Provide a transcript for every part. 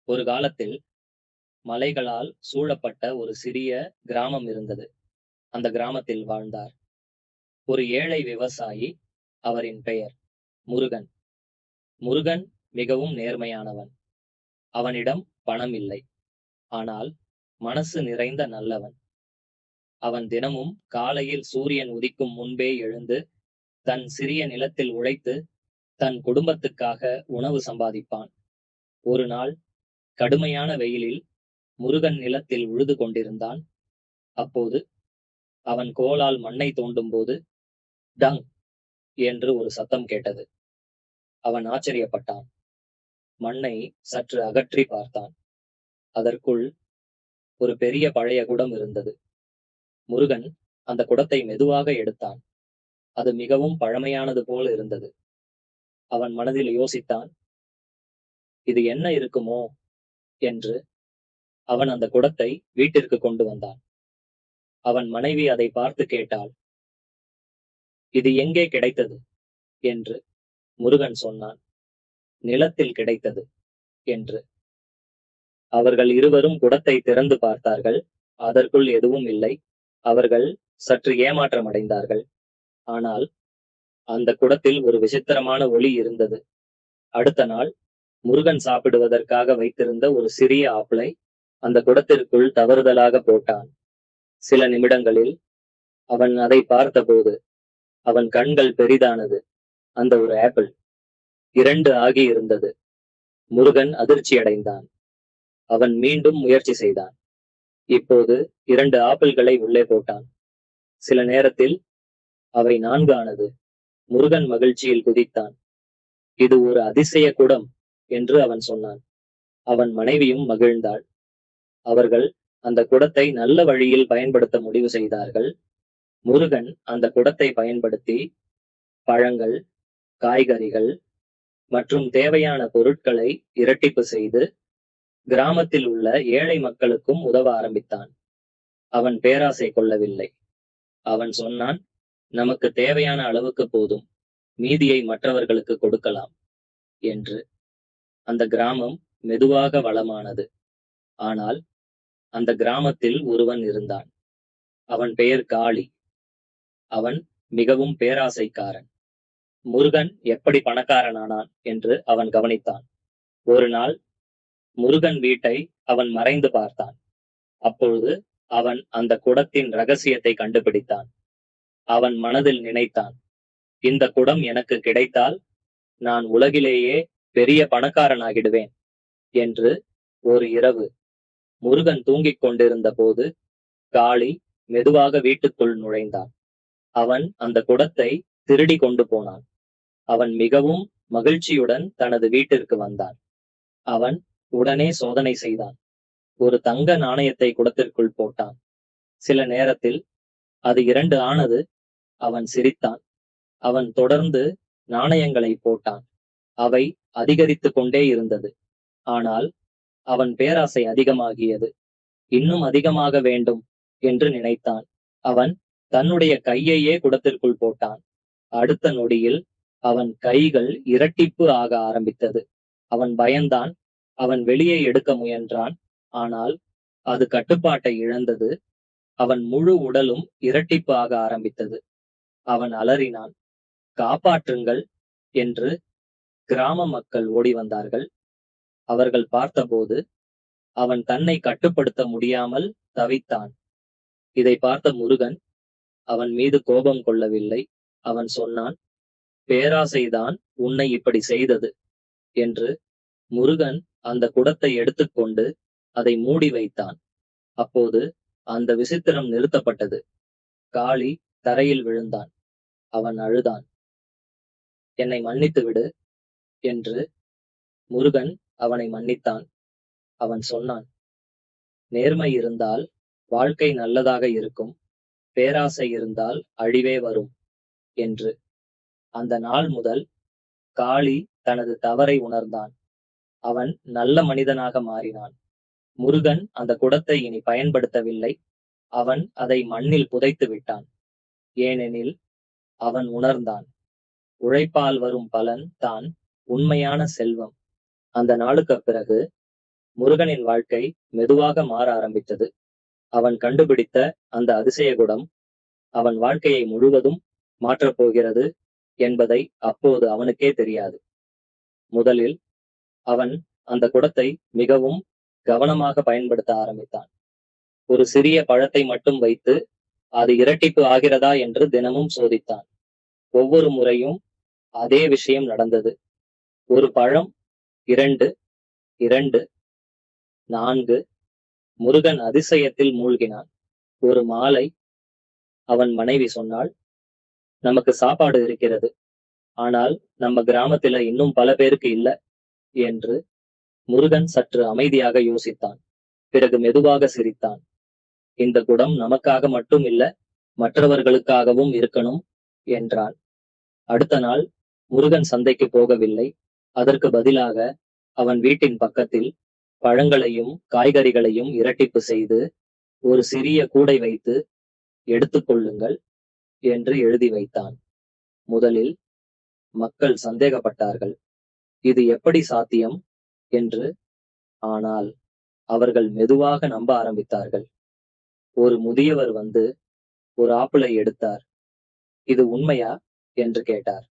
ஒரு காலத்தில் மலைகளால் சூழப்பட்ட ஒரு சிறிய கிராமம் இருந்தது. அந்த கிராமத்தில் வாழ்ந்தார் ஒரு ஏழை விவசாயி. அவரின் பெயர் முருகன். முருகன் மிகவும் நேர்மையானவன். அவனிடம் பணம் இல்லை. ஆனால் மனசு நிறைந்த நல்லவன். அவன் தினமும் காலையில் சூரியன் உதிக்கும் முன்பே எழுந்து தன் சிறிய நிலத்தில் உழைத்து தன் குடும்பத்துக்காக உணவு சம்பாதிப்பான். ஒரு நாள் கடுமையான வெயிலில் முருகன் நிலத்தில் உழுது கொண்டிருந்தான். அப்போது அவன் கோலால் மண்ணை தோண்டும்போது டங் என்று ஒரு சத்தம் கேட்டது. அவன் ஆச்சரியப்பட்டான். மண்ணை சற்று அகற்றி பார்த்தான். அதற்குள் ஒரு பெரிய பழைய குடம் இருந்தது. முருகன் அந்த குடத்தை மெதுவாக எடுத்தான். அது மிகவும் பழமையானது போல இருந்தது. அவன் மனதில் யோசித்தான், இது என்ன இருக்குமோ என்று. அவன் அந்த குடத்தை வீட்டிற்கு கொண்டு வந்தான். அவன் மனைவி அதை பார்த்து கேட்டாள், இது எங்கே கிடைத்தது என்று. முருகன் சொன்னான், நிலத்தில் கிடைத்தது என்று. அவர்கள் இருவரும் குடத்தை திறந்து பார்த்தார்கள். அதற்குள் எதுவும் இல்லை. அவர்கள் சற்று ஏமாற்றம் அடைந்தார்கள். ஆனால் அந்த குடத்தில் ஒரு விசித்திரமான ஒளி இருந்தது. அடுத்த நாள் முருகன் சாப்பிடுவதற்காக வைத்திருந்த ஒரு சிறிய ஆப்பிளை அந்த குடத்திற்குள் தவறுதலாக போட்டான். சில நிமிடங்களில் அவன் அதை பார்த்தபோது அவன் கண்கள் பெரிதானது. அந்த ஒரு ஆப்பிள் 2 ஆகி இருந்தது. முருகன் அதிர்ச்சி அடைந்தான். அவன் மீண்டும் முயற்சி செய்தான். இப்போது 2 ஆப்பிள்களை உள்ளே போட்டான். சில நேரத்தில் அவை 4 ஆனது. முருகன் மகிழ்ச்சியில் குதித்தான். இது ஒரு அதிசய குடம் என்று அவன் சொன்னான். அவன் மனைவியும் மகிழ்ந்தாள். அவர்கள் அந்த குடத்தை நல்ல வழியில் பயன்படுத்த முடிவு செய்தார்கள். முருகன் அந்த குடத்தை பயன்படுத்தி பழங்கள், காய்கறிகள் மற்றும் தேவையான பொருட்களை இரட்டிப்பு செய்து கிராமத்தில் உள்ள ஏழை மக்களுக்கும் உதவ ஆரம்பித்தான். அவன் பேராசை கொள்ளவில்லை. அவன் சொன்னான், நமக்கு தேவையான அளவுக்கு போதும், மீதியை மற்றவர்களுக்கு கொடுக்கலாம் என்று. அந்த கிராமம் மெதுவாக வளமானது. ஆனால் அந்த கிராமத்தில் ஒருவன் இருந்தான். அவன் பெயர் காளி. அவன் மிகவும் பேராசைக்காரன். முருகன் எப்படி பணக்காரனானான் என்று அவன் கவனித்தான். ஒரு நாள் முருகன் வீட்டை அவன் மறைந்து பார்த்தான். அப்பொழுது அவன் அந்த குடத்தின் ரகசியத்தை கண்டுபிடித்தான். அவன் மனதில் நினைத்தான், இந்த குடம் எனக்கு கிடைத்தால் நான் உலகிலேயே பெரிய பணக்காரனாகிடுவேன் என்று. ஒரு இரவு முருகன் தூங்கிக் கொண்டிருந்த போது காளி மெதுவாக வீட்டுக்குள் நுழைந்தான். அவன் அந்த குடத்தை திருடி கொண்டு போனான். அவன் மிகவும் மகிழ்ச்சியுடன் தனது வீட்டிற்கு வந்தான். அவன் உடனே சோதனை செய்தான். ஒரு தங்க நாணயத்தை குடத்திற்குள் போட்டான். சில நேரத்தில் அது 2 ஆனது. அவன் சிரித்தான். அவன் தொடர்ந்து நாணயங்களை போட்டான். அவை அதிகரித்து கொண்டே இருந்தது. ஆனால் அவன் பேராசை அதிகமாகியது. இன்னும் அதிகமாக வேண்டும் என்று நினைத்தான். அவன் தன்னுடைய கையையே குடத்திற்குள் போட்டான். அடுத்த நொடியில் அவன் கைகள் இரட்டிப்பு ஆக ஆரம்பித்தது. அவன் பயந்தான். அவன் வெளியே எடுக்க முயன்றான். ஆனால் அது கட்டுப்பாட்டை இழந்தது. அவன் முழு உடலும் இரட்டிப்பு ஆக ஆரம்பித்தது. அவன் அலறினான், காப்பாற்றுங்கள் என்று. கிராம மக்கள் ஓடி வந்தார்கள். அவர்கள் பார்த்தபோது அவன் தன்னை கட்டுப்படுத்த முடியாமல் தவித்தான். இதை பார்த்த முருகன் அவன் மீது கோபம் கொள்ளவில்லை. அவன் சொன்னான், பேராசைதான் உன்னை இப்படி செய்தது என்று. முருகன் அந்த குடத்தை எடுத்துக்கொண்டு அதை மூடி வைத்தான். அப்போது அந்த விசித்திரம் நிறுத்தப்பட்டது. காளி தரையில் விழுந்தான். அவன் அழுதான். என்னை மன்னித்து விடு என்று. முருகன் அவனை மன்னித்தான். அவன் சொன்னான், நேர்மை இருந்தால் வாழ்க்கை நல்லதாக இருக்கும், பேராசை இருந்தால் அழிவே வரும் என்று. அந்த நாள் முதல் காளி தனது தவறை உணர்ந்தான். அவன் நல்ல மனிதனாக மாறினான். முருகன் அந்த குடத்தை இனி பயன்படுத்தவில்லை. அவன் அதை மண்ணில் புதைத்து விட்டான். ஏனெனில் அவன் உணர்ந்தான், உழைப்பால் வரும் பலன் தான் உண்மையான செல்வம். அந்த நாளுக்கு பிறகு முருகனின் வாழ்க்கை மெதுவாக மாற ஆரம்பித்தது. அவன் கண்டுபிடித்த அந்த அதிசய குடம் அவன் வாழ்க்கையை முழுவதும் மாற்றப் போகிறது என்பதை அப்போது அவனுக்கே தெரியாது. முதலில் அவன் அந்த குடத்தை மிகவும் கவனமாக பயன்படுத்த ஆரம்பித்தான். ஒரு சிறிய பழத்தை மட்டும் வைத்து அது இரட்டிப்பு ஆகிறதா என்று தினமும் சோதித்தான். ஒவ்வொரு முறையும் அதே விஷயம் நடந்தது. ஒரு பழம், 2, 2, 4. முருகன் அதிசயத்தில் மூழ்கினான். ஒரு மாலை அவன் மனைவி சொன்னாள், "நமக்கு சாப்பாடு இருக்கிறது. ஆனால் நம்ம கிராமத்தில இன்னும் பல பேருக்கு இல்ல" என்று. முருகன் சற்று அமைதியாக யோசித்தான். பிறகு மெதுவாக சிரித்தான். "இந்த குடம் நமக்காக மட்டும் இல்ல, மற்றவர்களுக்காகவும் இருக்கணும்" என்றான். அடுத்த நாள் முருகன் சந்தைக்கு போகவில்லை. அதற்கு பதிலாக அவன் வீட்டின் பக்கத்தில் பழங்களையும் காய்கறிகளையும் இரட்டிப்பு செய்து ஒரு சிறிய கூடை வைத்து, "எடுத்துக் கொள்ளுங்கள்" என்று எழுதி வைத்தான். முதலில் மக்கள் சந்தேகப்பட்டார்கள். இது எப்படி சாத்தியம் என்று. ஆனால் அவர்கள் மெதுவாக நம்ப ஆரம்பித்தார்கள். ஒரு முதியவர் வந்து ஒரு ஆப்பிளை எடுத்தார். "இது உண்மையா?" என்று கேட்டார்.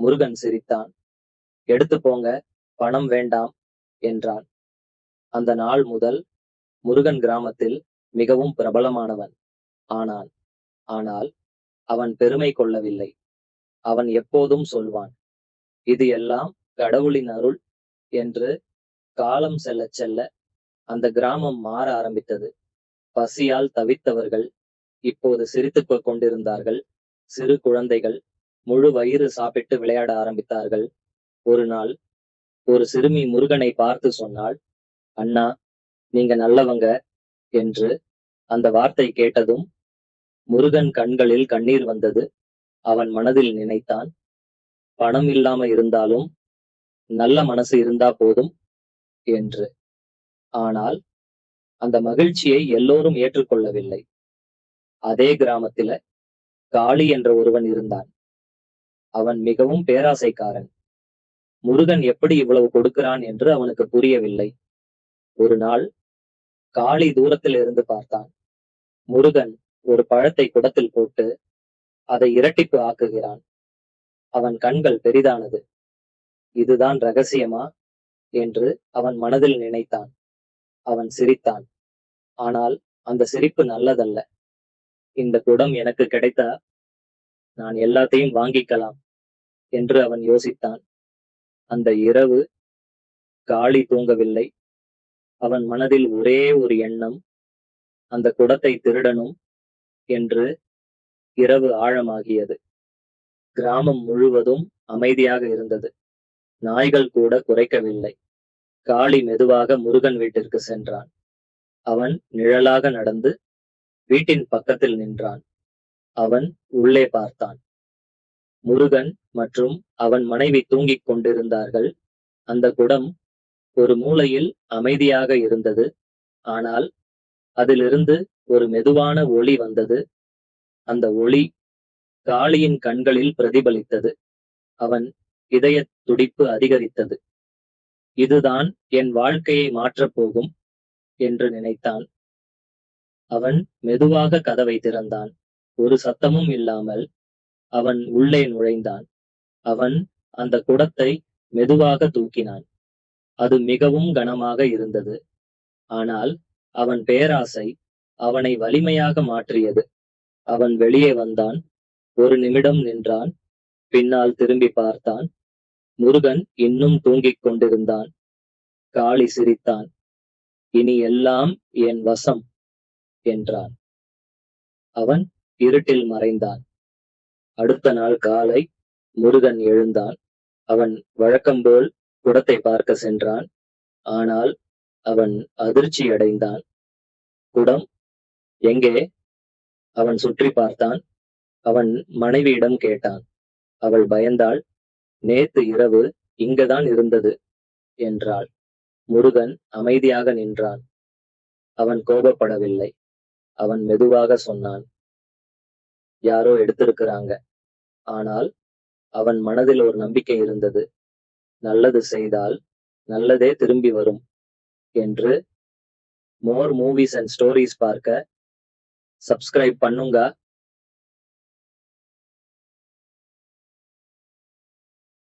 முருகன் சிரித்தான். "எடுத்து போங்க, பணம் வேண்டாம்" என்றான். அந்த நாள் முதல் முருகன் கிராமத்தில் மிகவும் பிரபலமானவன் ஆனான். ஆனால் அவன் பெருமை கொள்ளவில்லை. அவன் எப்போதும் சொல்வான், "இது எல்லாம் கடவுளின் அருள்" என்று. காலம் செல்லச் செல்ல அந்த கிராமம் மாற ஆரம்பித்தது. பசியால் தவித்தவர்கள் இப்போது சிரித்துக் கொண்டிருந்தார்கள். சிறு குழந்தைகள் முழு வயிறு சாப்பிட்டு விளையாட ஆரம்பித்தார்கள். ஒரு நாள் ஒரு சிறுமி முருகனை பார்த்து சொன்னாள், "அண்ணா, நீங்க நல்லவங்க" என்று. அந்த வார்த்தை கேட்டதும் முருகன் கண்களில் கண்ணீர் வந்தது. அவன் மனதில் நினைத்தான், "பணம் இல்லாம இருந்தாலும் நல்ல மனசு இருந்தா போதும்" என்று. ஆனால் அந்த மகிழ்ச்சியை எல்லோரும் ஏற்றுக்கொள்ளவில்லை. அதே கிராமத்தில காளி என்ற ஒருவன் இருந்தான். அவன் மிகவும் பேராசைக்காரன். முருகன் எப்படி இவ்வளவு கொடுக்கிறான் என்று அவனுக்கு புரியவில்லை. ஒரு நாள் காளி தூரத்தில் இருந்து பார்த்தான். முருகன் ஒரு பழத்தை குடத்தில் போட்டு அதை இரட்டிப்பு ஆக்குகிறான். அவன் கண்கள் பெரிதானது. "இதுதான் ரகசியமா?" என்று அவன் மனதில் நினைத்தான். அவன் சிரித்தான். ஆனால் அந்த சிரிப்பு நல்லதல்ல. "இந்த குடம் எனக்கு கிடைத்தா நான் எல்லாத்தையும் வாங்கிக்கலாம்" என்று அவன் யோசித்தான். அந்த இரவு காளி தூங்கவில்லை. அவன் மனதில் ஒரே ஒரு எண்ணம், அந்த குடத்தை திருடணும் என்று. இரவு ஆழமாகியது. கிராமம் முழுவதும் அமைதியாக இருந்தது. நாய்கள் கூட குரைக்கவில்லை. காளி மெதுவாக முருகன் வீட்டிற்கு சென்றான். அவன் நிழலாக நடந்து வீட்டின் பக்கத்தில் நின்றான். அவன் உள்ளே பார்த்தான். முருகன் மற்றும் அவன் மனைவி தூங்கிக் கொண்டிருந்தார்கள். அந்த குடம் ஒரு மூலையில் அமைதியாக இருந்தது. ஆனால் அதிலிருந்து ஒரு மெதுவான ஒளி வந்தது. அந்த ஒளி காளியின் கண்களில் பிரதிபலித்தது. அவன் இதயத் துடிப்பு அதிகரித்தது. "இதுதான் என் வாழ்க்கையை மாற்றப் போகும்" என்று நினைத்தான். அவன் மெதுவாக கதவை திறந்தான். ஒரு சத்தமும் இல்லாமல் அவன் உள்ளே நுழைந்தான். அவன் அந்த குடத்தை மெதுவாக தூக்கினான். அது மிகவும் கனமாக இருந்தது. ஆனால் அவன் பேராசை அவனை வலிமையாக மாற்றியது. அவன் வெளியே வந்தான். ஒரு நிமிடம் நின்றான். பின்னால் திரும்பி பார்த்தான். முருகன் இன்னும் தூங்கிக் கொண்டிருந்தான். காளி சிரித்தான். "இனி எல்லாம் என் வசம்" என்றான். அவன் இருட்டில் மறைந்தான். அடுத்த நாள் காலை முருகன் எழுந்தான். அவன் வழக்கம்போல் குடத்தை பார்க்க சென்றான். ஆனால் அவன் அதிர்ச்சியடைந்தான். "குடம் எங்கே?" அவன் சுற்றி பார்த்தான். அவன் மனைவியிடம் கேட்டான். அவள் பயந்தாள். "நேத்து இரவு இங்கதான் இருந்தது" என்றாள். முருகன் அமைதியாக நின்றான். அவன் கோபப்படவில்லை. அவன் மெதுவாக சொன்னான், "யாரோ எடுத்திருக்கிறாங்க." ஆனால் அவன் மனதில் ஒரு நம்பிக்கை இருந்தது. நல்லது செய்தால் நல்லதே திரும்பி வரும் என்று மோர் மூவிஸ் அண்ட் ஸ்டோரிஸ் பார்க்க சப்ஸ்கிரைப் பண்ணுங்க.